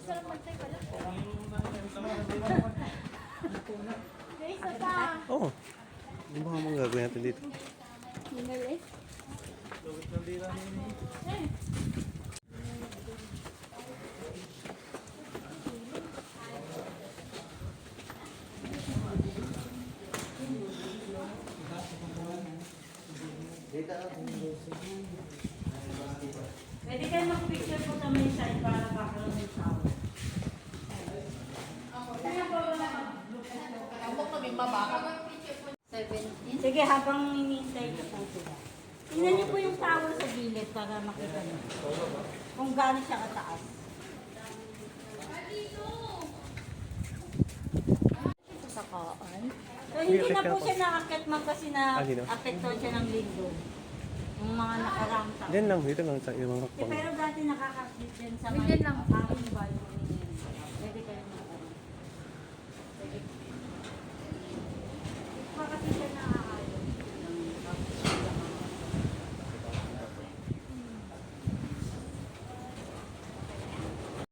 Sarap mag-try pala. Guys, nasa. Oo. Ano ba ang gagawin natin dito? Hingal eh. Pwede kayo mag-picture po sa may side para background ng tao. Huwag kami mabaka. 17. Sige, habang hinihintay ko po sila. Tingnan niyo po yung towel sa gilid para makita niyo. Kung gaano siya kataas. Sa kaan. So, hindi na po siya nakakit man kasi na Ah, dito? apektuhan siya ng linggo. Yung mga nakaraang taon. Diyan lang, dito lang sa ibang hakbang. Pero dati nakakakit din sa Ganyan lang. aking bayo.